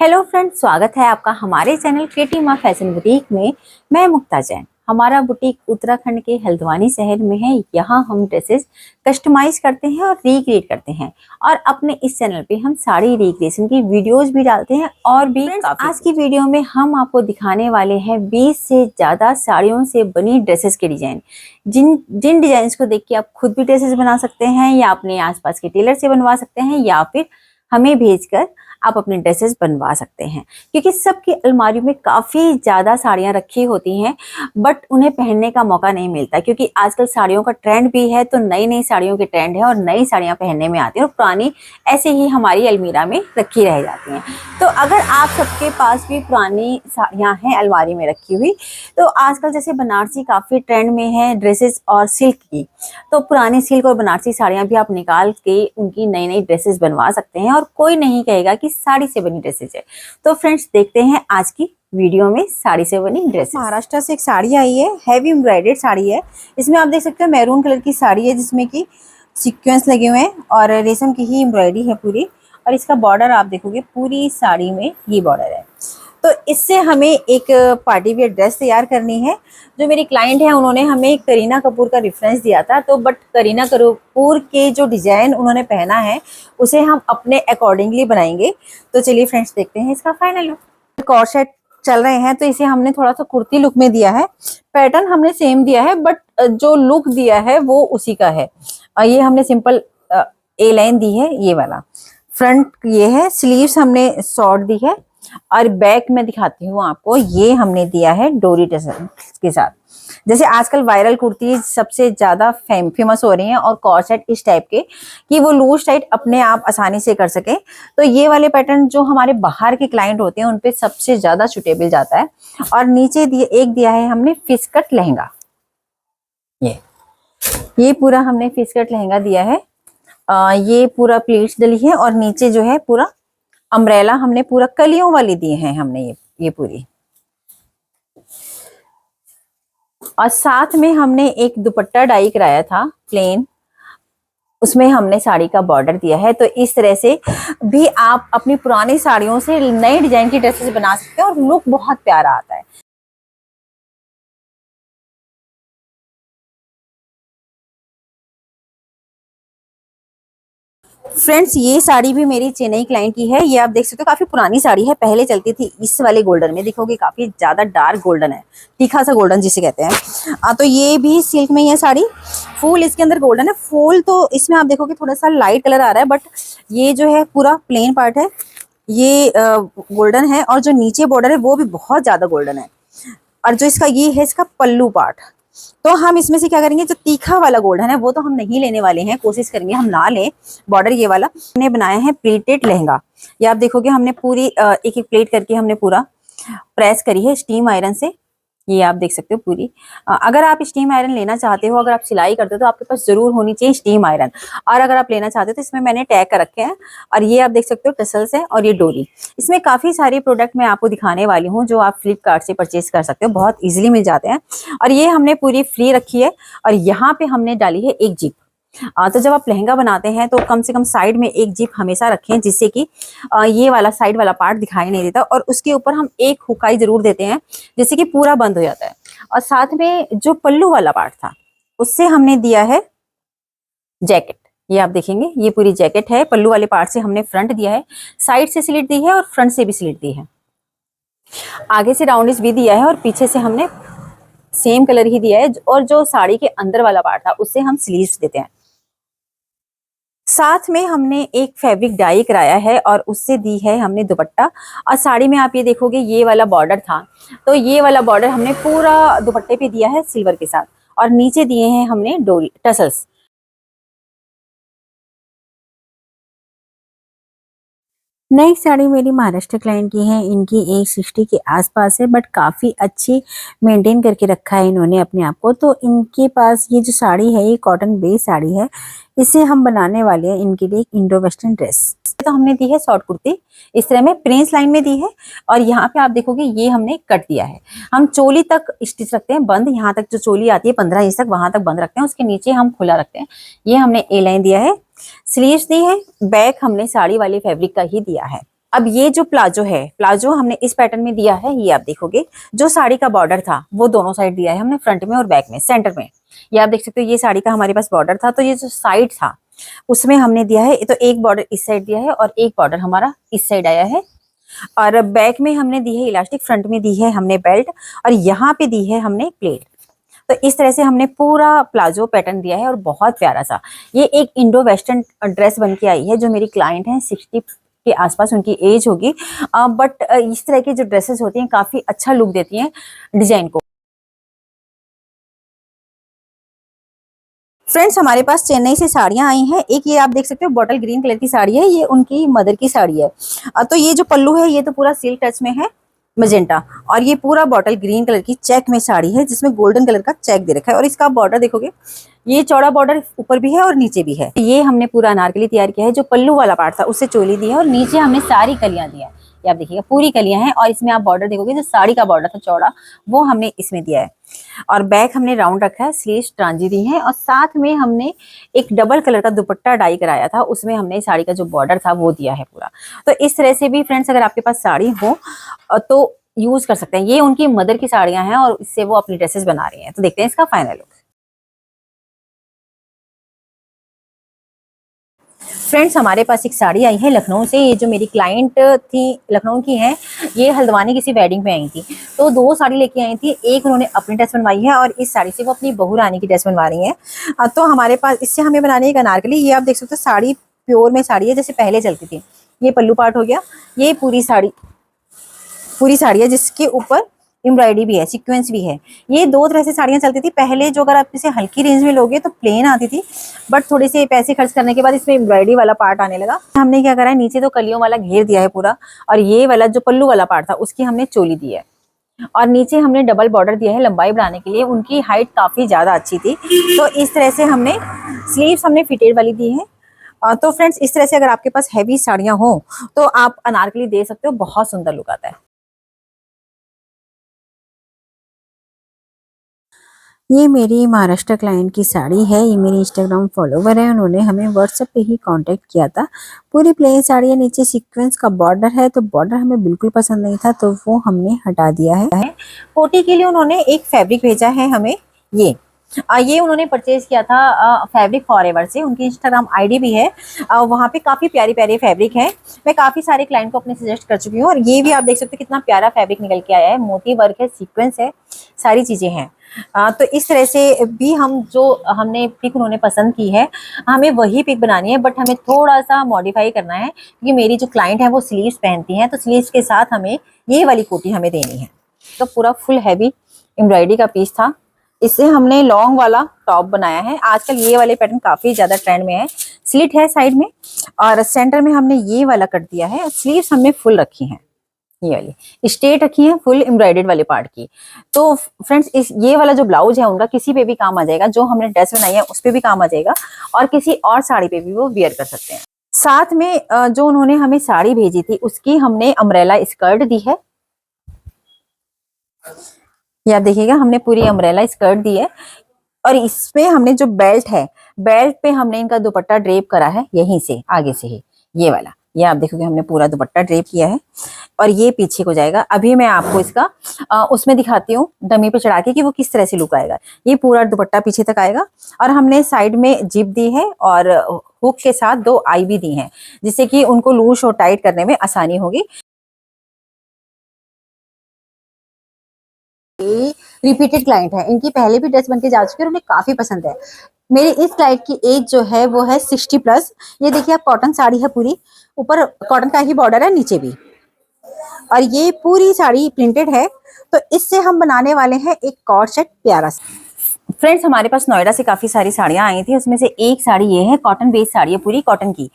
Hello friends, स्वागत है आपका हमारे चैनल क्रिएटिव माँ फैशन बुटीक में। मैं मुक्ता जैन। हमारा बुटीक उत्तराखंड के हल्द्वानी शहर में है। यहाँ हम ड्रेसेस कस्टमाइज करते हैं और रिक्रिएट करते हैं और अपने इस चैनल पे हम साड़ी रिक्रिएशन की वीडियोस भी डालते हैं। और भी आज की वीडियो में हम आपको दिखाने वाले हैं 20 से ज़्यादा साड़ियों से बनी ड्रेसेस के डिजाइन। जिन डिजाइन को देख के आप खुद भी ड्रेसेस बना सकते हैं या अपने आसपास के टेलर से बनवा सकते हैं या फिर हमें भेजकर आप अपने ड्रेसेस बनवा सकते हैं। क्योंकि सबकी अलमारी में काफ़ी ज़्यादा साड़ियाँ रखी होती हैं बट उन्हें पहनने का मौका नहीं मिलता, क्योंकि आजकल साड़ियों का ट्रेंड भी है। तो नई नई साड़ियों के ट्रेंड है और नई साड़ियाँ पहनने में आती हैं और पुरानी ऐसे ही हमारी अलमीरा में रखी रह जाती हैं। तो अगर आप सबके पास भी पुरानी साड़ियाँ हैं अलमारी में रखी हुई, तो आजकल जैसे बनारसी काफ़ी ट्रेंड में है ड्रेसेस और सिल्क की, तो पुरानी सिल्क और बनारसी साड़ियाँ भी आप निकाल के उनकी नई नई ड्रेसेस बनवा सकते हैं और कोई नहीं कहेगा कि साड़ी से बनी ड्रेसेस है। तो फ्रेंड्स, देखते हैं आज की वीडियो में साड़ी से बनी ड्रेसेस। महाराष्ट्र से एक साड़ी आई है, हैवी एम्ब्रॉयडर्ड साड़ी है। इसमें आप देख सकते हैं मैरून कलर की साड़ी है जिसमें कि सीक्वेंस लगे हुए हैं और रेशम की ही एम्ब्रॉयडरी है पूरी। और इसका बॉर्डर आप देखोगे पूरी साड़ी में ये बॉर्डर है। तो इससे हमें एक पार्टी वियर ड्रेस तैयार करनी है। जो मेरी क्लाइंट है उन्होंने हमें करीना कपूर का रेफरेंस दिया था, तो बट करीना कपूर के जो डिजाइन उन्होंने पहना है उसे हम अपने अकॉर्डिंगली बनाएंगे। तो चलिए फ्रेंड्स, देखते हैं इसका फाइनल लुक। कॉर्ड सेट चल रहे हैं तो इसे हमने थोड़ा सा कुर्ती लुक में दिया है। पैटर्न हमने सेम दिया है बट जो लुक दिया है वो उसी का है। ये हमने सिंपल ए लाइन दी है, ये वाला फ्रंट ये है। स्लीव्स हमने शॉर्ट दी है और बैक में दिखाती हूँ आपको, ये हमने दिया है डोरी टसल के साथ। जैसे आजकल वायरल कुर्ती सबसे ज्यादा फेमस हो रही हैं और कॉर्ड सेट इस टाइप के कि वो लूज टाइट अपने आप आसानी से कर सके। तो ये वाले पैटर्न जो हमारे बाहर के क्लाइंट होते हैं उन पे सबसे ज्यादा सुटेबल जाता है। और नीचे दिया है हमने फिश कट लहंगा। ये पूरा हमने फिश कट लहंगा दिया है। ये पूरा प्लीट्स डली है और नीचे जो है पूरा अम्ब्रेला हमने पूरा कलियों वाली दी है हमने ये पूरी। और साथ में हमने एक दुपट्टा डाई कराया था प्लेन, उसमें हमने साड़ी का बॉर्डर दिया है। तो इस तरह से भी आप अपनी पुरानी साड़ियों से नए डिजाइन की ड्रेसेस बना सकते हैं और लुक बहुत प्यारा आता है। फ्रेंड्स, ये साड़ी भी मेरी चेन्नई क्लाइंट की है। ये आप देख सकते हो काफी पुरानी साड़ी है, पहले चलती थी इस वाले गोल्डन में। देखोगे काफी ज्यादा डार्क गोल्डन है, तीखा सा गोल्डन जिसे कहते हैं। तो ये भी सिल्क में है साड़ी। फूल इसके अंदर गोल्डन है। फूल तो इसमें आप देखोगे थोड़ा सा लाइट कलर आ रहा है बट ये जो है पूरा प्लेन पार्ट है, ये गोल्डन है। और जो नीचे बॉर्डर है वो भी बहुत ज्यादा गोल्डन है। और जो इसका ये है इसका पल्लू पार्ट। तो हम इसमें से क्या करेंगे, जो तीखा वाला गोल्डन है वो तो हम नहीं लेने वाले हैं, कोशिश करेंगे हम ना लें। बॉर्डर ये वाला हमने बनाया है प्लीटेड लहंगा। ये आप देखोगे हमने पूरी एक एक प्लेट करके हमने पूरा प्रेस करी है स्टीम आयरन से। ये आप देख सकते हो पूरी। अगर आप स्टीम आयरन लेना चाहते हो, अगर आप सिलाई करते हो तो आपके पास जरूर होनी चाहिए स्टीम आयरन। और अगर आप लेना चाहते हो तो इसमें मैंने टैग कर रखे हैं। और ये आप देख सकते हो टसल्स है और ये डोरी। इसमें काफी सारे प्रोडक्ट मैं आपको दिखाने वाली हूँ जो आप फ्लिपकार्ट से परचेज कर सकते हो, बहुत इजीली मिल जाते हैं। और ये हमने पूरी फ्री रखी है और यहाँ पे हमने डाली है एक जिप। तो जब आप लहंगा बनाते हैं तो कम से कम साइड में एक जिप हमेशा रखें, जिससे कि ये वाला साइड वाला पार्ट दिखाई नहीं देता। और उसके ऊपर हम एक हुकाई जरूर देते हैं जिससे कि पूरा बंद हो जाता है। और साथ में जो पल्लू वाला पार्ट था उससे हमने दिया है जैकेट। ये आप देखेंगे ये पूरी जैकेट है। पल्लू वाले पार्ट से हमने फ्रंट दिया है, साइड से स्लिट दी है और फ्रंट से भी स्लिट दी है। आगे से राउंड भी दिया है और पीछे से हमने सेम कलर ही दिया है। और जो साड़ी के अंदर वाला पार्ट था उससे हम स्लीव्स देते हैं। साथ में हमने एक फैब्रिक डाई कराया है और उससे दी है हमने दुपट्टा। और साड़ी में आप ये देखोगे ये वाला बॉर्डर था, तो ये वाला बॉर्डर हमने पूरा दुपट्टे पे दिया है सिल्वर के साथ। और नीचे दिए हैं हमने डोरी टसल्स। नेक्स्ट साड़ी मेरी महाराष्ट्र क्लाइंट की है। इनकी 160 के आसपास है बट काफ़ी अच्छी मेंटेन करके रखा है इन्होंने अपने आप को। तो इनके पास ये जो साड़ी है ये कॉटन बेस्ड साड़ी है। इसे हम बनाने वाले हैं इनके लिए एक इंडो वेस्टर्न ड्रेस। तो हमने दी है शॉर्ट कुर्ती, इस तरह में प्रिंस लाइन में दी है। और यहाँ पे आप देखोगे ये हमने कट दिया है। हम चोली तक स्टिच रखते हैं बंद, यहाँ तक जो चोली आती है 15 इंच तक वहां तक बंद रखते हैं, उसके नीचे हम खुला रखते हैं। ये हमने ए लाइन दिया है। स्लीव्स दी है, बैक हमने साड़ी वाले फैब्रिक का ही दिया है। अब ये जो प्लाजो है, प्लाजो हमने इस पैटर्न में दिया है। ये आप देखोगे जो साड़ी का बॉर्डर था वो दोनों साइड दिया है हमने, फ्रंट में और बैक में, सेंटर में। ये आप देख सकते हो, ये साड़ी का हमारे पास बॉर्डर था, तो ये जो साइड था उसमें हमने दिया है, तो एक बॉर्डर इस साइड दिया है और एक बॉर्डर हमारा इस साइड आया है। और बैक में हमने दी है इलास्टिक, फ्रंट में दी है हमने बेल्ट, और यहाँ पे दी है हमने प्लेट। तो इस तरह से हमने पूरा प्लाजो पैटर्न दिया है और बहुत प्यारा सा ये एक इंडो वेस्टर्न ड्रेस बन के आई है। जो मेरी क्लाइंट है 60 के आसपास उनकी एज होगी, बट इस तरह की जो ड्रेसेस होती हैं काफी अच्छा लुक देती हैं डिजाइन को। फ्रेंड्स, हमारे पास चेन्नई से साड़ियां आई हैं। एक ये आप देख सकते हो बॉटल ग्रीन कलर की साड़ी है, ये उनकी मदर की साड़ी है। तो ये जो पल्लू है ये तो पूरा सिल्क टच में है, मजेंटा, और ये पूरा बॉटल ग्रीन कलर की चेक में साड़ी है जिसमें गोल्डन कलर का चेक दे रखा है। और इसका बॉर्डर देखोगे, ये चौड़ा बॉर्डर ऊपर भी है और नीचे भी है। ये हमने पूरा अनारकली तैयार किया है, जो पल्लू वाला पार्ट था उससे चोली दी है और नीचे हमने सारी कलियां दिया है। ये आप देखिएगा पूरी कलियां हैं, और इसमें आप बॉर्डर देखोगे जो साड़ी का बॉर्डर था चौड़ा, वो हमने इसमें दिया है। और बैक हमने राउंड रखा है, स्लीव्स ट्रांजी दी है, और साथ में हमने एक डबल कलर का दुपट्टा डाई कराया था, उसमें हमने साड़ी का जो बॉर्डर था वो दिया है पूरा। तो इस तरह से भी फ्रेंड्स अगर आपके पास साड़ी हो तो यूज कर सकते हैं। ये उनकी मदर की साड़ियां हैं और इससे वो अपनी ड्रेसेस बना रही हैं। तो देखते हैं इसका फाइनल लुक। फ्रेंड्स, हमारे पास एक साड़ी आई है लखनऊ से। ये जो मेरी क्लाइंट थी लखनऊ की हैं, ये हल्द्वानी किसी वेडिंग में आई थी, तो दो साड़ी लेके आई थी। एक उन्होंने अपनी ड्रेस बनवाई है और इस साड़ी से वो अपनी बहू रानी की ड्रेस बनवा रही है। तो हमारे पास इससे हमें बनानी है एक अनारकली। ये आप देख सकते हो साड़ी प्योर में साड़ी है जैसे पहले चलती थी। ये पल्लू पार्ट हो गया, ये पूरी साड़ी है जिसके ऊपर एम्ब्रॉयडरी भी है, सीक्वेंस भी है। ये दो तरह से साड़ियां चलती थी पहले। जो अगर आप इसे हल्की रेंज में लोगे तो प्लेन आती थी, बट थोड़े से पैसे खर्च करने के बाद इसमें एम्ब्रॉयडरी वाला पार्ट आने लगा। हमने क्या करा है, नीचे तो कलियों वाला घेर दिया है पूरा, और ये वाला जो पल्लू वाला पार्ट था उसकी हमने चोली दी है, और नीचे हमने डबल बॉर्डर दिया है लंबाई बढ़ाने के लिए। उनकी हाइट काफी ज्यादा अच्छी थी, तो इस तरह से हमने स्लीव्स हमने फिटेड वाली दी है। तो फ्रेंड्स, इस तरह से अगर आपके पास हैवी साड़ियां हो तो आप अनारकली दे सकते हो, बहुत सुंदर लुक आता है। ये मेरी महाराष्ट्र क्लाइंट की साड़ी है। ये मेरी इंस्टाग्राम फॉलोवर है, उन्होंने हमें व्हाट्सएप पे ही कांटेक्ट किया था। पूरी प्लेन साड़ी है, नीचे सीक्वेंस का बॉर्डर है, तो बॉर्डर हमें बिल्कुल पसंद नहीं था तो वो हमने हटा दिया है। कोटी के लिए उन्होंने एक फैब्रिक भेजा है हमें। ये उन्होंने परचेज किया था फैब्रिक फॉरएवर से। उनकी इंस्टाग्राम आईडी भी है, वहाँ पे काफी प्यारी प्यारी फैब्रिक है। मैं काफी सारे क्लाइंट को अपने सजेस्ट कर चुकी हूँ, और ये भी आप देख सकते हो कितना प्यारा फैब्रिक निकल के आया है। मोती वर्क है, सीक्वेंस है, सारी चीजें हैं। तो इस तरह से भी हम जो हमने पिक उन्होंने पसंद की है, हमें वही पिक बनानी है, बट हमें थोड़ा सा मॉडिफाई करना है क्योंकि मेरी जो क्लाइंट है वो स्लीव्स पहनती हैं, तो स्लीव्स के साथ हमें ये वाली कोटी हमें देनी है। तो पूरा फुल हैवी एम्ब्रॉयडरी का पीस था, इससे हमने लॉन्ग वाला टॉप बनाया है। आजकल ये वाले पैटर्न काफी ज्यादा ट्रेंड में है। स्लिट है साइड में, और सेंटर में हमने ये वाला कट दिया है। स्लीव्स हमने फुल रखी हैं, ये वाली स्ट्रेट रखी है फुल एम्ब्रॉयडर्ड वाले पार्ट की। तो फ्रेंड्स, इस ये वाला जो ब्लाउज है उनका किसी पे भी काम आ जाएगा, जो हमने ड्रेस बनाई है उस पे भी काम आ जाएगा, और किसी और साड़ी पे भी वो वियर कर सकते हैं। साथ में जो उन्होंने हमें साड़ी भेजी थी उसकी हमने अम्ब्रेला स्कर्ट दी है। ये आप देखिएगा, हमने पूरी अम्ब्रेला स्कर्ट दी है, और इसमें हमने जो बेल्ट है, बेल्ट पे हमने इनका दुपट्टा ड्रेप करा है यहीं से, आगे से ही ये वाला। ये आप देखोगे हमने पूरा दुपट्टा ड्रेप किया है, और ये पीछे को जाएगा। अभी मैं आपको इसका उसमें दिखाती हूँ डमी पे चढ़ा के कि वो किस तरह से लुक आएगा। ये पूरा दुपट्टा पीछे तक आएगा, और हमने साइड में जिप दी है और हुक के साथ दो आई भी दी हैं, जिससे कि उनको लूज और टाइट करने में आसानी होगी। रिपीटेड क्लाइंट है, इनकी पहले भी ड्रेस बन के जा चुकी है और उन्हें काफी पसंद है। मेरी इस क्लाइंट की एज जो है वो है 60+। ये देखिए आप, कॉटन साड़ी है पूरी, ऊपर कॉटन का ही बॉर्डर है, नीचे भी, और ये पूरी साड़ी प्रिंटेड है। तो इससे हम बनाने वाले हैं एक कॉर्ड सेट प्यारा सा। फ्रेंड्स, हमारे पास नोएडा से काफी सारी साड़ियां आई थी, उसमें से एक साड़ी ये है, कॉटन बेस्ड साड़ी है पूरी कॉटन की।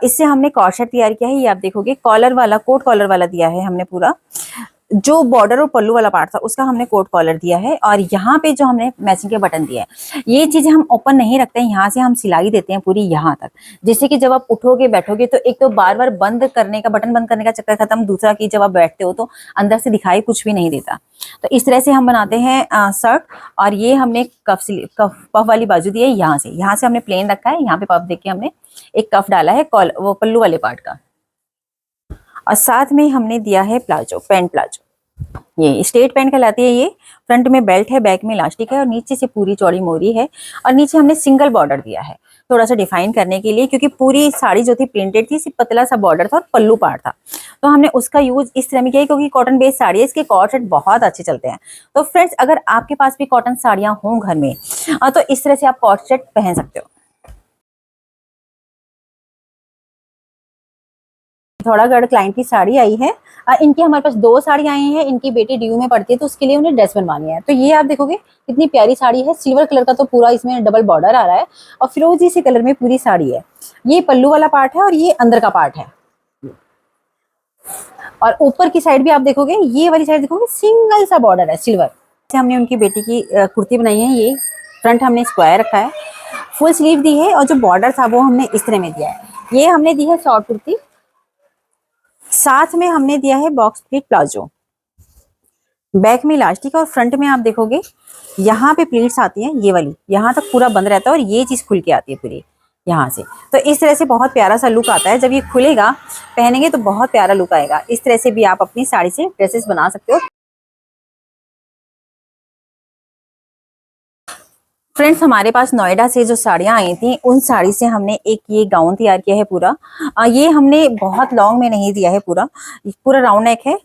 इससे हमने कॉर्ड सेट तैयार किया है। ये आप देखोगे कॉलर वाला, कोट कॉलर वाला दिया है हमने पूरा। जो बॉर्डर और पल्लू वाला पार्ट था उसका हमने कोट कॉलर दिया है, और यहाँ पे जो हमने मैचिंग के बटन दिया है, ये चीजें हम ओपन नहीं रखते हैं, यहाँ से हम सिलाई देते हैं पूरी यहाँ तक, जिससे कि जब आप उठोगे बैठोगे तो एक तो बार बार बंद करने का, बटन बंद करने का चक्कर खत्म, दूसरा कि जब आप बैठते हो तो अंदर से दिखाई कुछ भी नहीं देता। तो इस तरह से हम बनाते हैं शर्ट। और ये हमने पफ वाली बाजू दी है, यहाँ से हमने प्लेन रखा है, यहाँ पे पफ देके हमने एक कफ डाला है वो पल्लू वाले पार्ट का। और साथ में हमने दिया है प्लाजो, पैंट प्लाजो। ये स्ट्रेट पैंट कहलाती है। ये फ्रंट में बेल्ट है, बैक में इलास्टिक है और नीचे से पूरी चौड़ी मोरी है। और नीचे हमने सिंगल बॉर्डर दिया है थोड़ा सा डिफाइन करने के लिए, क्योंकि पूरी साड़ी जो थी प्रिंटेड थी, सिर्फ पतला सा बॉर्डर था और पल्लू पार्ट था। तो हमने उसका यूज इस तरह में किया क्योंकि कॉटन बेस्ड साड़ी है, इसके कॉट सेट बहुत अच्छे चलते हैं। तो फ्रेंड्स, अगर आपके पास भी कॉटन साड़ियां हों घर में तो इस तरह से आप कॉट सेट पहन सकते हो। पिथौरागढ़ क्लाइंट की साड़ी आई है। इनकी हमारे पास 2 साड़ी आई हैं। इनकी बेटी डीयू में पढ़ती है तो उसके लिए उन्हें ड्रेस बनवानी है। तो ये आप देखोगे कितनी प्यारी साड़ी है, सिल्वर कलर का, तो पूरा इसमें डबल बॉर्डर आ रहा है और फिरोजी से कलर में पूरी साड़ी है। ये पल्लू वाला पार्ट है और ये अंदर का पार्ट है। और ऊपर की साइड भी आप देखोगे, ये वाली साइड देखोगे सिंगल सा बॉर्डर है सिल्वर से। हमने उनकी बेटी की कुर्ती बनाई है। ये फ्रंट हमने स्क्वायर रखा है, फुल स्लीव दी है और जो बॉर्डर था वो हमने इस तरह में दिया है। ये हमने दी है शॉर्ट कुर्ती, साथ में हमने दिया है बॉक्स प्लीट प्लाजो। बैक में इलास्टिक और फ्रंट में आप देखोगे यहाँ पे प्लीट्स आती हैं, ये वाली यहाँ तक पूरा बंद रहता है और ये चीज खुल के आती है पूरी यहाँ से। तो इस तरह से बहुत प्यारा सा लुक आता है। जब ये खुलेगा पहनेंगे तो बहुत प्यारा लुक आएगा। इस तरह से भी आप अपनी साड़ी से ड्रेसेस बना सकते हो। फ्रेंड्स, हमारे पास नोएडा से जो साड़ियाँ आई थी उन साड़ी से हमने एक ये गाउन तैयार किया है पूरा। ये हमने बहुत लॉन्ग में नहीं दिया है, पूरा पूरा राउंड नेक है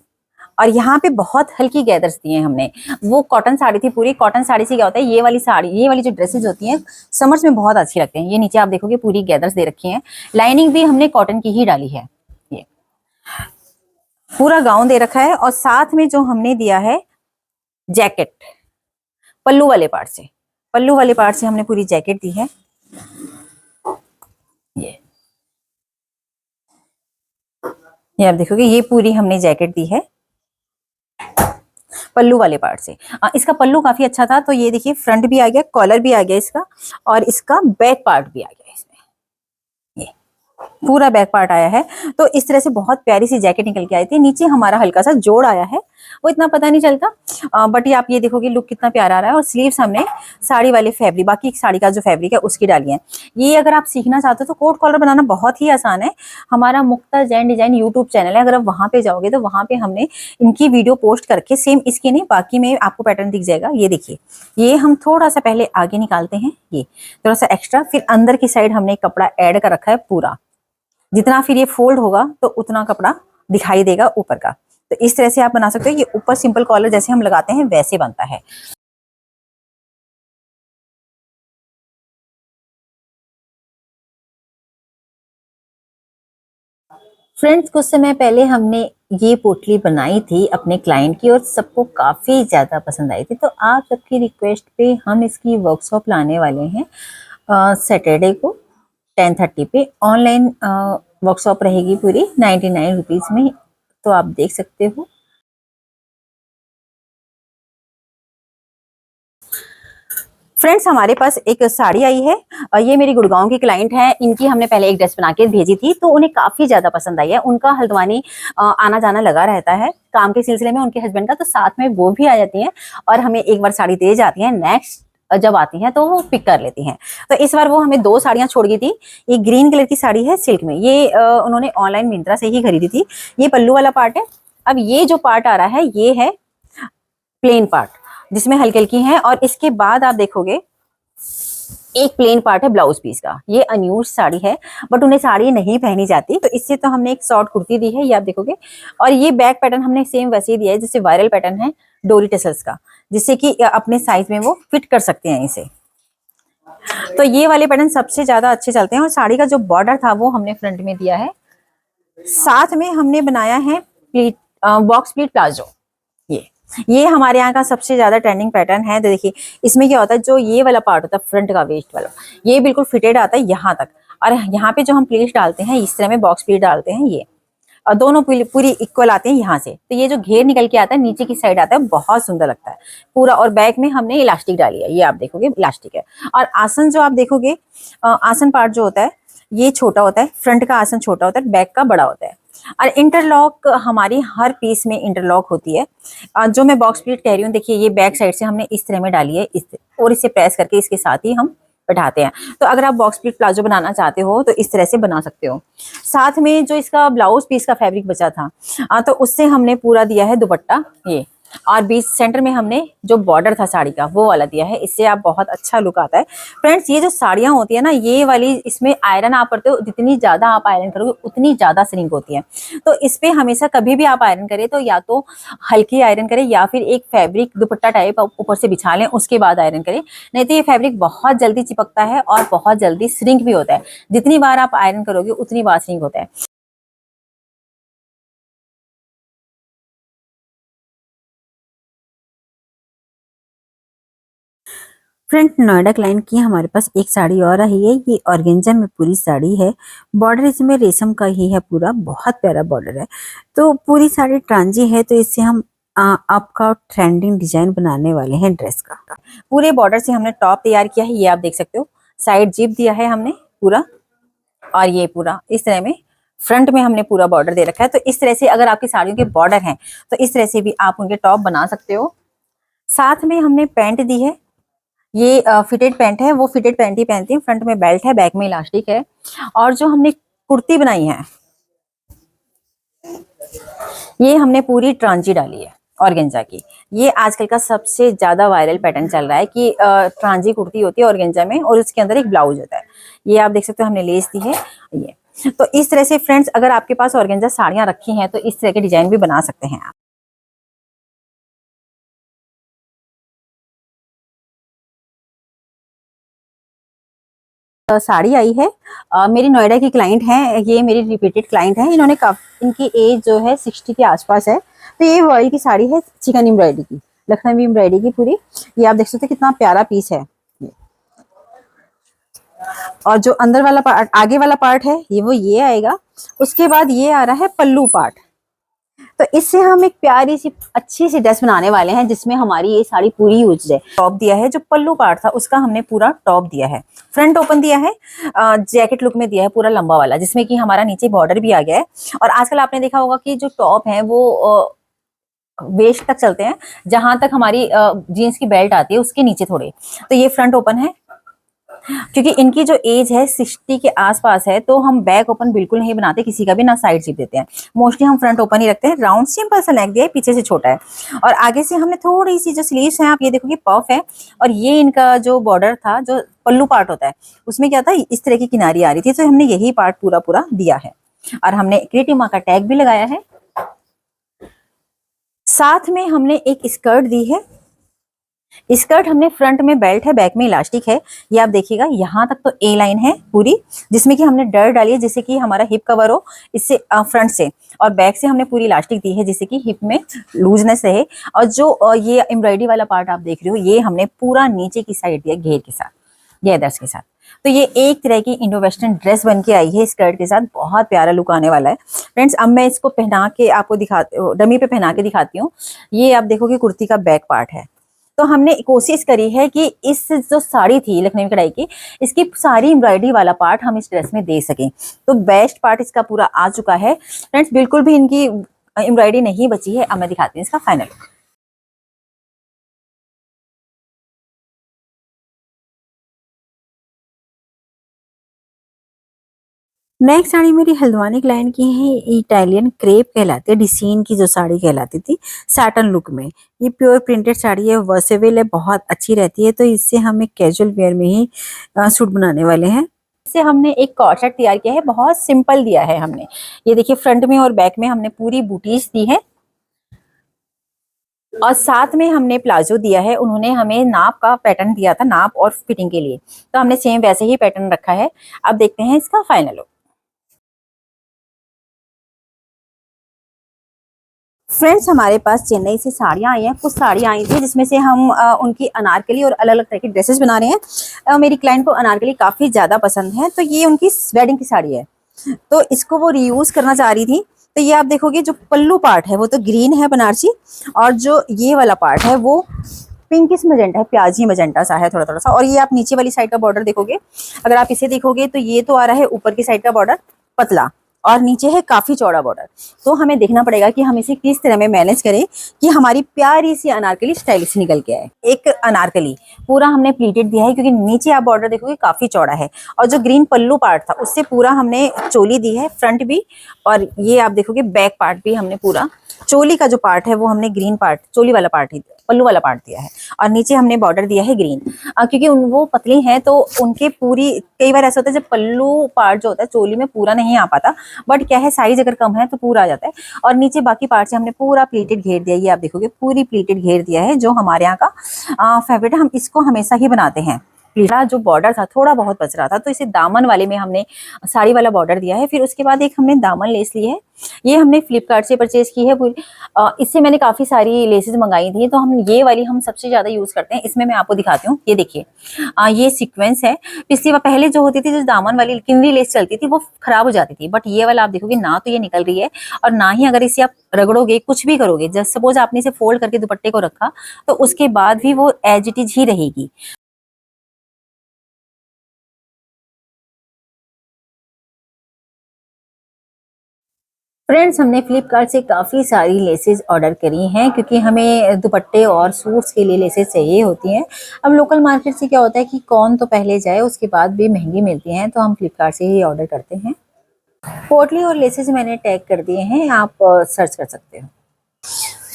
और यहाँ पे बहुत हल्की गैदर्स दिए हैं हमने। वो कॉटन साड़ी थी पूरी। कॉटन साड़ी से क्या होता है, ये वाली साड़ी, ये वाली जो ड्रेसेस होती हैं समर्स में बहुत अच्छी लगती हैं। ये नीचे आप देखोगे पूरी गैदर्स दे रखी हैं। लाइनिंग भी हमने कॉटन की ही डाली है। ये पूरा गाउन दे रखा है और साथ में जो हमने दिया है जैकेट, पल्लू वाले पार्ट से, पल्लू वाले पार्ट से हमने पूरी जैकेट दी है। ये आप देखोगे ये पूरी हमने जैकेट दी है पल्लू वाले पार्ट से। इसका पल्लू काफी अच्छा था। तो ये देखिए फ्रंट भी आ गया, कॉलर भी आ गया इसका और इसका बैक पार्ट भी आ गया इसमें। ये पूरा बैक पार्ट आया है। तो इस तरह से बहुत प्यारी सी जैकेट निकल के आई थी। नीचे हमारा हल्का सा जोड़ आया है, वो इतना पता नहीं चलता, बट ये आप ये देखोगे लुक कितना प्यारा आ रहा है। और स्लीव्स हमने साड़ी वाले फैब्रिक, बाकी साड़ी का जो फैब्रिक है उसकी डाली है। ये अगर आप सीखना चाहते हो तो कोट कॉलर बनाना बहुत ही आसान है। हमारा मुक्ता जैन डिजाइन यूट्यूब चैनल है, अगर आप वहां पे जाओगे तो वहां पे हमने इनकी वीडियो पोस्ट करके, सेम इसके नहीं बाकी में आपको पैटर्न दिख जाएगा। ये देखिए, ये हम थोड़ा सा पहले आगे निकालते हैं, ये थोड़ा सा एक्स्ट्रा, फिर अंदर की साइड हमने कपड़ा ऐड कर रखा है पूरा। जितना फिर ये फोल्ड होगा तो उतना कपड़ा दिखाई देगा ऊपर का। तो इस तरह से आप बना सकते हो। ये ऊपर सिंपल कॉलर जैसे हम लगाते हैं वैसे बनता है। फ्रेंड्स, कुछ समय पहले हमने ये पोटली बनाई थी अपने क्लाइंट की और सबको काफी ज्यादा पसंद आई थी। तो आप सबकी रिक्वेस्ट पे हम इसकी वर्कशॉप लाने वाले हैं सैटरडे को 10:30 पे। ऑनलाइन वर्कशॉप रहेगी पूरी 99 रुपीज में, तो आप देख सकते हो। फ्रेंड्स, हमारे पास एक साड़ी आई है और ये मेरी गुड़गांव की क्लाइंट है। इनकी हमने पहले एक ड्रेस बना के भेजी थी तो उन्हें काफी ज्यादा पसंद आई है। उनका हल्द्वानी आना जाना लगा रहता है काम के सिलसिले में उनके हस्बैंड का, तो साथ में वो भी आ जाती हैं और हमें एक बार साड़ी दे जाती हैं। नेक्स्ट जब आती हैं तो वो पिक कर लेती हैं। तो इस बार वो हमें 2 साड़ियां छोड़ गई थी। ये ग्रीन कलर की साड़ी है सिल्क में, ये उन्होंने ऑनलाइन मिंत्रा से ही खरीदी थी। ये पल्लू वाला पार्ट है। अब ये जो पार्ट आ रहा है ये है प्लेन पार्ट जिसमें हल्की हल्की है। और इसके बाद आप देखोगे एक प्लेन पार्ट है ब्लाउज पीस का। ये अनयूज साड़ी है बट उन्हें साड़ी नहीं पहनी जाती, तो इससे तो हमने एक शॉर्ट कुर्ती दी है, ये आप देखोगे। और ये बैक पैटर्न हमने सेम वैसे ही दिया है जैसे वायरल पैटर्न है डोरी टेसल्स का, जिससे कि अपने साइज में वो फिट कर सकते हैं इसे। तो ये वाले पैटर्न सबसे ज्यादा अच्छे चलते हैं। और साड़ी का जो बॉर्डर था वो हमने फ्रंट में दिया है। साथ में हमने बनाया है प्लीट, बॉक्स प्लीट प्लाजो। ये हमारे यहाँ का सबसे ज्यादा ट्रेंडिंग पैटर्न है। तो देखिए इसमें क्या होता है, जो ये वाला पार्ट होता है फ्रंट का वेस्ट वाला, ये बिल्कुल फिटेड आता है यहाँ तक। और यहाँ पे जो हम प्लीट डालते हैं इस तरह में बॉक्स प्लीट डालते हैं ये, और दोनों पूरी इक्वल आते हैं यहाँ से। तो ये जो घेर निकल के आता है नीचे की साइड आता है, बहुत सुंदर लगता है पूरा। और बैक में हमने इलास्टिक डाली है, ये आप देखोगे इलास्टिक है। और आसन जो आप देखोगे, आसन पार्ट जो होता है ये छोटा होता है, फ्रंट का आसन छोटा होता है, बैक का बड़ा होता है। और इंटरलॉक हमारी हर पीस में इंटरलॉक होती है। जो मैं बॉक्स प्लीट कह रही हूँ, देखिए ये बैक साइड से हमने इस तरह में डाली है और इसे प्रेस करके इसके साथ ही हम बैठाते हैं। तो अगर आप बॉक्स प्लिट प्लाजो बनाना चाहते हो तो इस तरह से बना सकते हो। साथ में जो इसका ब्लाउज पीस का फैब्रिक बचा था तो उससे हमने पूरा दिया है दुपट्टा ये, और बीच सेंटर में हमने जो बॉर्डर था साड़ी का वो वाला दिया है। इससे आप बहुत अच्छा लुक आता है। फ्रेंड्स, ये जो साड़ियाँ होती है ना, ये वाली इसमें आयरन आप करते हो, जितनी ज़्यादा आप आयरन करोगे उतनी ज़्यादा श्रिंक होती है। तो इस पे हमेशा कभी भी आप आयरन करें तो या तो हल्की आयरन करें या फिर एक फैब्रिक दुपट्टा टाइप ऊपर से बिछा लें, उसके बाद आयरन करें। नहीं तो ये फैब्रिक बहुत जल्दी चिपकता है और बहुत जल्दी श्रिंक भी होता है। जितनी बार आप आयरन करोगे उतनी बार श्रिंक होता है। फ्रंट नोएडा क्लाइंट की हमारे पास एक साड़ी और आई है। ये ऑर्गेन्जा में पूरी साड़ी है। बॉर्डर इसमें रेशम का ही है, पूरा बहुत प्यारा बॉर्डर है। तो पूरी साड़ी ट्रांजी है, तो इससे हम आपका ट्रेंडिंग डिजाइन बनाने वाले हैं ड्रेस का। पूरे बॉर्डर से हमने टॉप तैयार किया है, ये आप देख सकते हो। साइड जिप दिया है हमने पूरा, और ये पूरा इस तरह में फ्रंट में हमने पूरा बॉर्डर दे रखा है। तो इस तरह से अगर आपकी साड़ियों के बॉर्डर हैं तो इस तरह से भी आप उनके टॉप बना सकते हो। साथ में हमने पैंट दी है, ये फिटेड पैंट है, वो फिटेड पैंट ही पहनती है। फ्रंट में बेल्ट है, बैक में इलास्टिक है। और जो हमने कुर्ती बनाई है, ये हमने पूरी ट्रांजी डाली है ऑर्गेन्जा की। ये आजकल का सबसे ज्यादा वायरल पैटर्न चल रहा है कि ट्रांजी कुर्ती होती है ऑर्गेन्जा में और उसके अंदर एक ब्लाउज होता है। ये आप देख सकते हो, हमने लेस दी है ये। तो इस तरह से फ्रेंड्स, अगर आपके पास ऑर्गेन्जा साड़ियां रखी हैं तो इस तरह के डिजाइन भी बना सकते हैं आप। साड़ी आई है, मेरी नोएडा की क्लाइंट है, ये मेरी रिपीटेड क्लाइंट है। इन्होंने इनकी एज जो है 60 के आसपास है। तो ये वॉयल की साड़ी है, चिकन एम्ब्रॉयडरी की, लखनवी एम्ब्रॉयडरी की पूरी। ये आप देख सकते हैं कितना प्यारा पीस है। और जो अंदर वाला पार्ट, आगे वाला पार्ट है, ये आएगा। उसके बाद ये आ रहा है पल्लू पार्ट। तो इससे हम एक प्यारी सी अच्छी सी ड्रेस बनाने वाले हैं जिसमें हमारी ये साड़ी पूरी यूज है। टॉप दिया है, जो पल्लू पार्ट था उसका हमने पूरा टॉप दिया है। फ्रंट ओपन दिया है, जैकेट लुक में दिया है पूरा लंबा वाला, जिसमें कि हमारा नीचे बॉर्डर भी आ गया है। और आजकल आपने देखा होगा कि जो टॉप है वो वेस्ट तक चलते हैं, जहां तक हमारी जीन्स की बेल्ट आती है उसके नीचे थोड़े। तो ये फ्रंट ओपन है, क्योंकि इनकी जो एज है 60 के आसपास है, तो हम बैक ओपन बिल्कुल नहीं बनाते किसी का भी, ना साइड जिप देते हैं। मोस्टली हम फ्रंट ओपन ही रखते हैं। राउंड सिंपल सा नेक दिया है, पीछे से छोटा है। और आगे से हमने थोड़ी सी जो स्लीव्स हैं, आप ये देखोगे पफ है। और ये इनका जो बॉर्डर था, जो पल्लू पार्ट होता है, उसमें क्या था, इस तरह की किनारी आ रही थी। तो हमने यही पार्ट पूरा पूरा दिया है। और हमने क्रिएटिव माँ का टैग भी लगाया है। साथ में हमने एक स्कर्ट दी है। स्कर्ट हमने फ्रंट में बेल्ट है, बैक में इलास्टिक है। ये आप देखिएगा, यहाँ तक तो ए लाइन है पूरी, जिसमें कि हमने डर डाली है जिससे कि हमारा हिप कवर हो इससे फ्रंट से। और बैक से हमने पूरी इलास्टिक दी है जिससे कि हिप में लूजनेस रहे। और जो ये एम्ब्रॉयडरी वाला पार्ट आप देख रहे हो, ये हमने पूरा नीचे की साइड दिया घेर के साथ, गैदर्स के साथ। तो ये एक तरह की इंडो वेस्टर्न ड्रेस बन के आई है स्कर्ट के साथ। बहुत प्यारा लुक आने वाला है फ्रेंड्स। अब मैं इसको पहना के आपको डमी पे पहना के दिखाती हूँ। ये आप देखोगे कुर्ती का बैक पार्ट है। तो हमने कोशिश करी है कि इस जो साड़ी थी लखनवी कढ़ाई की, इसकी सारी एम्ब्रॉयडरी वाला पार्ट हम इस ड्रेस में दे सकें। तो बेस्ट पार्ट इसका पूरा आ चुका है फ्रेंड्स, बिल्कुल भी इनकी एम्ब्रॉयडरी नहीं बची है। अब मैं दिखाती हूँ इसका फाइनल। नेक्स्ट साड़ी मेरी हल्द्वानी क्लाइंट की है। इटालियन क्रेप कहलाती है, डिसीन की जो साड़ी कहलाती थी, सैटन लुक में। ये प्योर प्रिंटेड साड़ी है, वर्सेबल है, बहुत अच्छी रहती है। तो इससे हम एक कैजुअल वेयर में ही सूट बनाने वाले हैं। इससे हमने एक कॉर्ड सेट तैयार किया है, बहुत सिंपल दिया है हमने। ये देखिए, फ्रंट में और बैक में हमने पूरी बूटीज दी है। और साथ में हमने प्लाजो दिया है। उन्होंने हमें नाप का पैटर्न दिया था, नाप और फिटिंग के लिए, तो हमने सेम वैसे ही पैटर्न रखा है। अब देखते हैं इसका फाइनल लुक। फ्रेंड्स, हमारे पास चेन्नई से साड़ियाँ आई हैं। कुछ साड़ियाँ आई थी जिसमें से हम उनकी अनारकली और अलग अलग तरह की ड्रेसेस बना रहे हैं। मेरी क्लाइंट को अनारकली काफ़ी ज़्यादा पसंद है, तो ये उनकी वेडिंग की साड़ी है, तो इसको वो रीयूज़ करना चाह रही थी। तो ये आप देखोगे, जो पल्लू पार्ट है वो तो ग्रीन है बनारसी, और जो ये वाला पार्ट है वो पिंकिश मजेंटा है, प्याजी मजेंटा सा है थोड़ा थोड़ा सा। और ये आप नीचे वाली साइड का बॉर्डर देखोगे, अगर आप इसे देखोगे तो ये तो आ रहा है ऊपर की साइड का बॉर्डर पतला, और नीचे है काफी चौड़ा बॉर्डर। तो हमें देखना पड़ेगा कि हम इसे किस तरह में मैनेज करें कि हमारी प्यारी सी अनारकली स्टाइलिश निकल के आए। एक अनारकली पूरा हमने प्लीटेड दिया है क्योंकि नीचे आप बॉर्डर देखोगे काफी चौड़ा है, और जो ग्रीन पल्लू पार्ट था उससे पूरा हमने चोली दी है, फ्रंट भी, और ये आप देखोगे बैक पार्ट भी हमने पूरा चोली का जो पार्ट है वो हमने ग्रीन पार्ट, चोली वाला पार्ट ही, पल्लू वाला पार्ट दिया है, और नीचे हमने बॉर्डर दिया है ग्रीन। क्योंकि वो पतली हैं तो उनके पूरी, कई बार ऐसा होता है जब पल्लू पार्ट जो होता है चोली में पूरा नहीं आ पाता, बट क्या है साइज अगर कम है तो पूरा आ जाता है। और नीचे बाकी पार्ट से हमने पूरा प्लीटेड घेर दिया, ये आप देखोगे पूरी प्लीटेड घेर दिया है, जो हमारे यहाँ का फेवरेट है, हम इसको हमेशा ही बनाते हैं। जो बॉर्डर था थोड़ा बहुत बच रहा था तो इसे दामन वाले में हमने साड़ी वाला बॉर्डर दिया है। फिर उसके बाद एक हमने दामन लेस ली है, ये हमने फ्लिपकार्ट से परचेज की है पूरी। इससे मैंने काफी सारी लेसेस मंगाई थी, तो हम ये वाली हम सबसे ज्यादा यूज करते हैं। इसमें मैं आपको दिखाती हूँ, ये देखिए ये सीक्वेंस है। पिछली बार पहले जो होती थी, जो दामन वाली किनरी लेस चलती थी वो खराब हो जाती थी, बट ये वाला आप देखोगे ना तो ये निकल रही है, और ना ही अगर इसे आप रगड़ोगे कुछ भी करोगे, जब सपोज आपने इसे फोल्ड करके दुपट्टे को रखा तो उसके बाद भी वो एज इट इज ही रहेगी। फ्रेंड्स, हमने फ्लिपकार्ट से काफ़ी सारी लेसेस ऑर्डर करी हैं क्योंकि हमें दुपट्टे और सूट्स के लिए लेसेस चाहिए होती हैं। अब लोकल मार्केट से क्या होता है कि कौन तो पहले जाए, उसके बाद भी महंगी मिलती हैं, तो हम फ्लिपकार्ट से ही ऑर्डर करते हैं। पोटली और लेसेस मैंने टैग कर दिए हैं, आप सर्च कर सकते हो।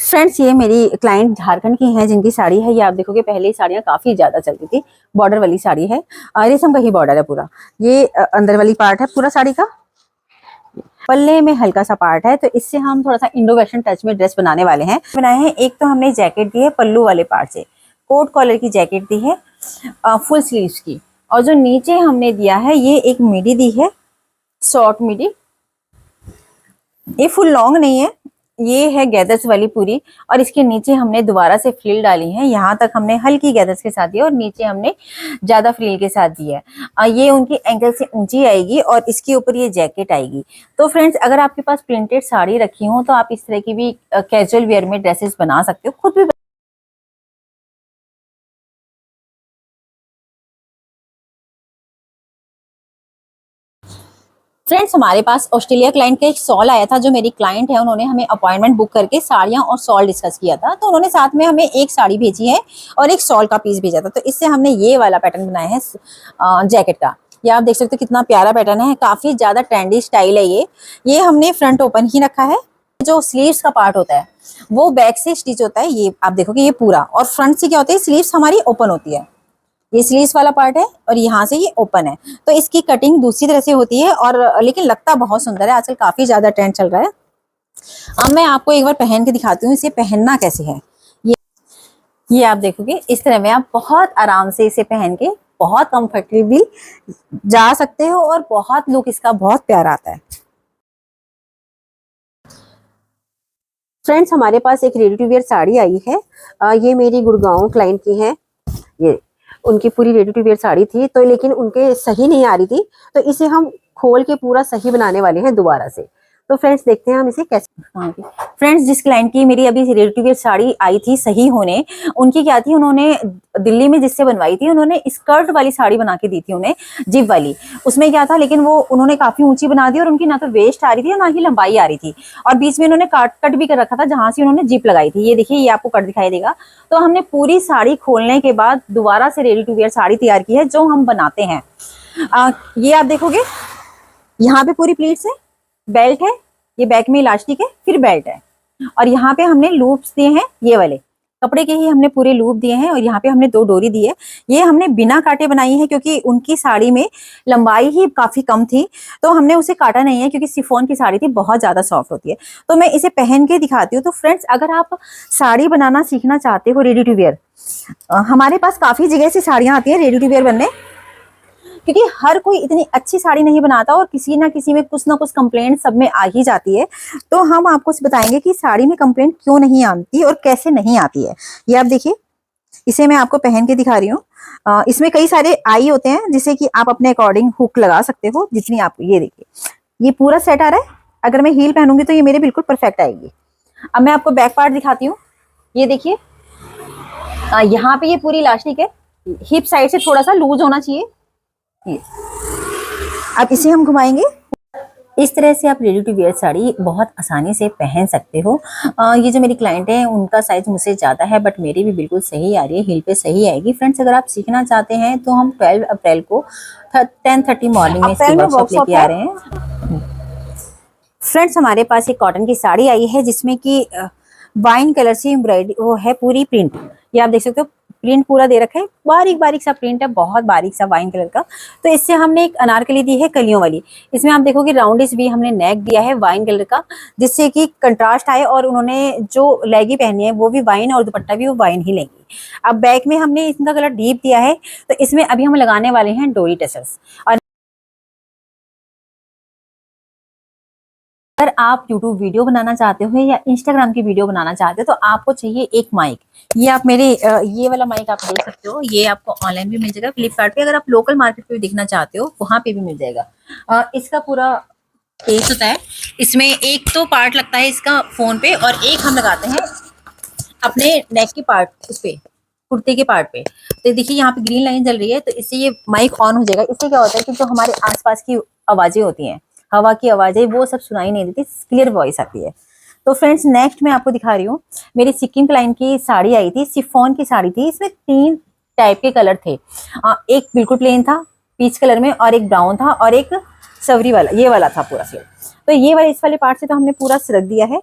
फ्रेंड्स, ये मेरी क्लाइंट झारखंड की हैं जिनकी साड़ी है, ये आप देखोगे पहले ही साड़ियाँ काफ़ी ज़्यादा चलती थी, बॉर्डर वाली साड़ी है, रेशम का ही बॉर्डर है पूरा, ये अंदर वाली पार्ट है पूरा साड़ी का, पल्ले में हल्का सा पार्ट है, तो इससे हम थोड़ा सा इंडो वेस्टर्न टच में ड्रेस बनाने वाले हैं। बनाए हैं, एक तो हमने जैकेट दी है पल्लू वाले पार्ट से, कोट कॉलर की जैकेट दी है फुल स्लीव्स की, और जो नीचे हमने दिया है ये एक मिडी दी है, शॉर्ट मिडी, ये फुल लॉन्ग नहीं है, ये है गैदर्स वाली पूरी, और इसके नीचे हमने दोबारा से फ्रिल डाली है, यहाँ तक हमने हल्की गैदर्स के साथ दिया और नीचे हमने ज्यादा फ्रिल के साथ दिया है। ये उनकी एंकल से ऊंची आएगी और इसके ऊपर ये जैकेट आएगी। तो फ्रेंड्स, अगर आपके पास प्रिंटेड साड़ी रखी हो तो आप इस तरह की भी कैजुअल वेयर में ड्रेसेस बना सकते हो, खुद भी। फ्रेंड्स, हमारे पास ऑस्ट्रेलिया क्लाइंट का एक सॉल आया था, जो मेरी क्लाइंट है उन्होंने हमें अपॉइंटमेंट बुक करके साड़ियां और सॉल डिस्कस किया था, तो उन्होंने साथ में हमें एक साड़ी भेजी है और एक सॉल का पीस भेजा था, तो इससे हमने ये वाला पैटर्न बनाया है जैकेट का। ये आप देख सकते हो कितना प्यारा पैटर्न है, काफी ज्यादा ट्रेंडी स्टाइल है ये हमने फ्रंट ओपन ही रखा है। जो स्लीव्स का पार्ट होता है वो बैक से स्टिच होता है, ये आप देखोगे ये पूरा, और फ्रंट से क्या होता है स्लीव्स हमारी ओपन होती है, ये स्लीव्स वाला पार्ट है और यहाँ से ये ओपन है, तो इसकी कटिंग दूसरी तरह से होती है, और लेकिन लगता बहुत सुंदर है, आजकल काफी ज्यादा ट्रेंड चल रहा है। अब मैं आपको एक बार पहन के दिखाती हूँ इसे पहनना कैसे है। ये आप देखोगे इस तरह में आप बहुत आराम से इसे पहन के बहुत कंफर्टेबली जा सकते हो, और बहुत लुक इसका बहुत प्यारा आता है। फ्रेंड्स, हमारे पास एक रेडी टू वेयर साड़ी आई है, ये मेरी गुड़गांव क्लाइंट की है, ये उनकी पूरी रेडी टू वेयर साड़ी थी, तो लेकिन उनके सही नहीं आ रही थी, तो इसे हम खोल के पूरा सही बनाने वाले हैं दोबारा से। तो फ्रेंड्स, देखते हैं हम इसे कैसे। फ्रेंड्स, जिस क्लाइंट की मेरी अभी रेडी टू वेयर साड़ी आई थी सही होने, उनकी क्या थी, उन्होंने दिल्ली में जिससे बनवाई थी, उन्होंने स्कर्ट वाली साड़ी बना के दी थी उन्हें, जिप वाली। उसमें क्या था, लेकिन वो उन्होंने काफी ऊंची बना दी और उनकी ना तो वेस्ट आ रही थी और ना ही लंबाई आ रही थी, और बीच में उन्होंने कट भी कर रखा था जहां से उन्होंने जिप लगाई थी। ये देखिए, ये आपको कट दिखाई देगा। तो हमने पूरी साड़ी खोलने के बाद दोबारा से रेडी टू वेयर साड़ी तैयार की है, जो हम बनाते हैं। ये आप देखोगे यहाँ पे पूरी प्लीट्स है, बेल्ट है, ये बैक में इलास्टिक है, फिर बेल्ट है, और यहाँ पे हमने लूप्स दिए हैं, ये वाले कपड़े के ही हमने पूरे लूप दिए हैं, और यहाँ पे हमने 2 डोरी दी है। ये हमने बिना काटे बनाई है क्योंकि उनकी साड़ी में लंबाई ही काफी कम थी, तो हमने उसे काटा नहीं है क्योंकि शिफॉन की साड़ी थी, बहुत ज्यादा सॉफ्ट होती है। तो मैं इसे पहन के दिखाती हूँ। तो फ्रेंड्स, अगर आप साड़ी बनाना सीखना चाहते हो रेडी टू वेयर, हमारे पास काफी जगह से साड़ियाँ आती है रेडी टू वेयर बनने, क्योंकि हर कोई इतनी अच्छी साड़ी नहीं बनाता और किसी ना किसी में कुछ ना कुछ कंप्लेंट सब में आ ही जाती है। तो हम आपको बताएंगे कि साड़ी में कंप्लेंट क्यों नहीं आती और कैसे नहीं आती है। ये आप देखिए, इसे मैं आपको पहन के दिखा रही हूँ। इसमें कई सारे आई होते हैं जिसे कि आप अपने अकॉर्डिंग हुक लगा सकते हो जितनी आप। ये देखिए, ये पूरा सेट आ रहा है। अगर मैं हील पहनूंगी तो ये मेरे बिल्कुल परफेक्ट आएगी। अब मैं आपको बैक पार्ट दिखाती हूँ। ये देखिए, यहाँ पे ये पूरी इलास्टिक है, हिप साइड से थोड़ा सा लूज होना चाहिए। ये अब इसे हम घुमाएंगे, इस तरह से आप रेडी टू वेयर साड़ी बहुत आसानी से पहन सकते हो। ये जो मेरी क्लाइंट है उनका साइज मुझसे ज़्यादा है, बट मेरी भी बिल्कुल सही आ रही है, हील पे सही आएगी। फ्रेंड्स, अगर आप सीखना चाहते हैं तो हम 12 अप्रैल को 10:30 मॉर्निंग में इसकी वर्कशॉप लेके आ रहे हैं। फ्रेंड्स, हमारे पास एक कॉटन की साड़ी आई है जिसमें कि वाइन कलर से एम्ब्रॉयडरी वो है, पूरी प्रिंट। ये आप देख सकते हो, प्रिंट पूरा दे रखा है, बारीक बारीक सा प्रिंट है, बहुत बारीक सा वाइन कलर का। तो इससे हमने एक अनारकली दी है कलियों वाली। इसमें आप देखोगे राउंडिश भी हमने नेक दिया है वाइन कलर का, जिससे कि कंट्रास्ट आए। और उन्होंने जो लेगी पहनी है वो भी वाइन और दुपट्टा भी वो वाइन ही लेंगी। अब बैक में हमने इसका कलर डीप दिया है, तो इसमें अभी हम लगाने वाले हैं डोरी टसल्स। और अगर आप YouTube वीडियो बनाना चाहते हो या Instagram की वीडियो बनाना चाहते हो तो आपको चाहिए एक माइक। ये आप मेरे ये वाला माइक आप देख सकते हो, ये आपको ऑनलाइन भी मिल जाएगा फ्लिपकार्ट पे। अगर आप लोकल मार्केट पे भी देखना चाहते हो वहां पे भी मिल जाएगा। इसका पूरा केस होता है, इसमें एक तो पार्ट लगता है इसका फोन पे और एक हम लगाते हैं अपने नेक के पार्ट, उस पे कुर्ते के पार्ट पे। तो देखिए यहाँ पे ग्रीन लाइन जल रही है, तो इससे ये माइक ऑन हो जाएगा। इससे क्या होता है कि जो हमारे आसपास की आवाजें होती हैं, हवा की आवाजें, वो सब सुनाई नहीं देती, क्लियर वॉइस आती है। तो फ्रेंड्स, नेक्स्ट मैं आपको दिखा रही हूँ, मेरी सिक्किम क्लाइंट की साड़ी आई थी, शिफॉन की साड़ी थी। इसमें 3 टाइप के कलर थे। एक बिल्कुल प्लेन था पीच कलर में, और एक ब्राउन था, और एक सवरी वाला, ये वाला था पूरा सेट। तो ये वाले इस वाले पार्ट से तो हमने पूरा रख दिया है,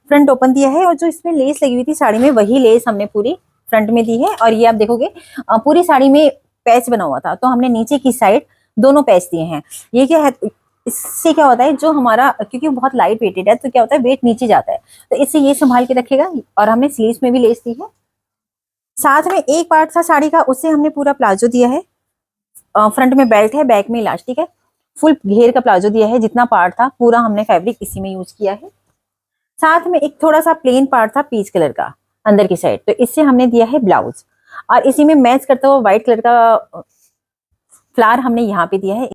फ्रंट ओपन दिया है, और जो इसमें लेस लगी हुई थी साड़ी में वही लेस हमने पूरी फ्रंट में दी है। और ये आप देखोगे पूरी साड़ी में पैच बना हुआ था, तो हमने नीचे की साइड दोनों पैच दिए हैं। ये क्या है, इससे क्या होता है, जो हमारा, क्योंकि वो बहुत लाइट वेटेड है तो क्या होता है वेट नीचे जाता है, तो इससे ये संभाल के रखेगा। और हमने स्लीव्स में भी लेस दी है। साथ में एक पार्ट था साड़ी का, उससे हमने पूरा प्लाजो दिया है। फ्रंट में बेल्ट है, बैक में इलास्टिक है, फुल घेर का प्लाजो दिया है। जितना पार्ट था पूरा हमने फैब्रिक इसी में यूज किया है। साथ में एक थोड़ा सा प्लेन पार्ट था पीच कलर का अंदर की साइड, तो इससे हमने दिया है ब्लाउज। और इसी में मैच करता हुआ व्हाइट कलर का फ्लावर हमने यहाँ पे दिया है।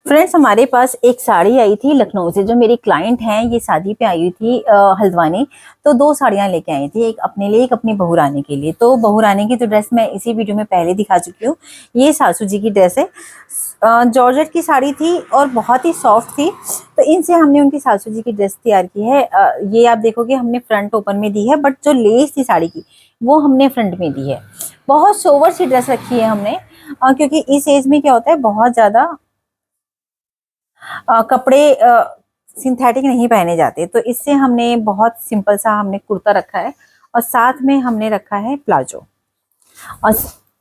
फ्रेंड्स, हमारे पास एक साड़ी आई थी लखनऊ से, जो मेरी क्लाइंट हैं, ये शादी पे आई हुई थी हल्द्वानी। तो 2 साड़ियां लेके आई थी, एक अपने लिए, एक अपनी बहू रानी के लिए। तो बहू रानी की तो ड्रेस मैं इसी वीडियो में पहले दिखा चुकी हूँ। ये सासू जी की ड्रेस है, जॉर्जेट की साड़ी थी और बहुत ही सॉफ्ट थी। तो इनसे हमने उनकी सासू जी की ड्रेस तैयार की है। ये आप देखोगे हमने फ्रंट ओपन में दी है, बट जो लेस थी साड़ी की वो हमने फ्रंट में दी है। बहुत सोवर सी ड्रेस रखी है हमने, क्योंकि इस एज में क्या होता है, बहुत ज्यादा कपड़े सिंथेटिक नहीं पहने जाते। तो इससे हमने बहुत सिंपल सा हमने कुर्ता रखा है, और साथ में हमने रखा है प्लाजो। और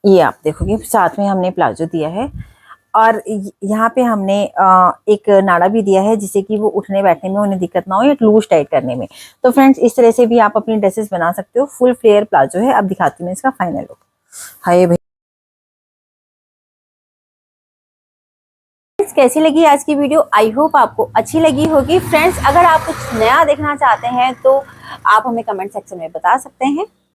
ये आप देखोगे साथ में हमने प्लाजो दिया है। और यहाँ पे हमने एक नाड़ा भी दिया है, जिससे कि वो उठने बैठने में उन्हें दिक्कत ना हो, या लूज टाइट करने में। तो फ्रेंड्स, इस तरह से भी आप अपनी ड्रेसेस बना सकते हो। फुल फ्लेयर प्लाजो है। अब दिखाती हूँ मैं इसका फाइनल लुक। हाय भाई, कैसी लगी आज की वीडियो? आई होप आपको अच्छी लगी होगी। फ्रेंड्स, अगर आप कुछ नया देखना चाहते हैं तो आप हमें कमेंट सेक्शन में बता सकते हैं।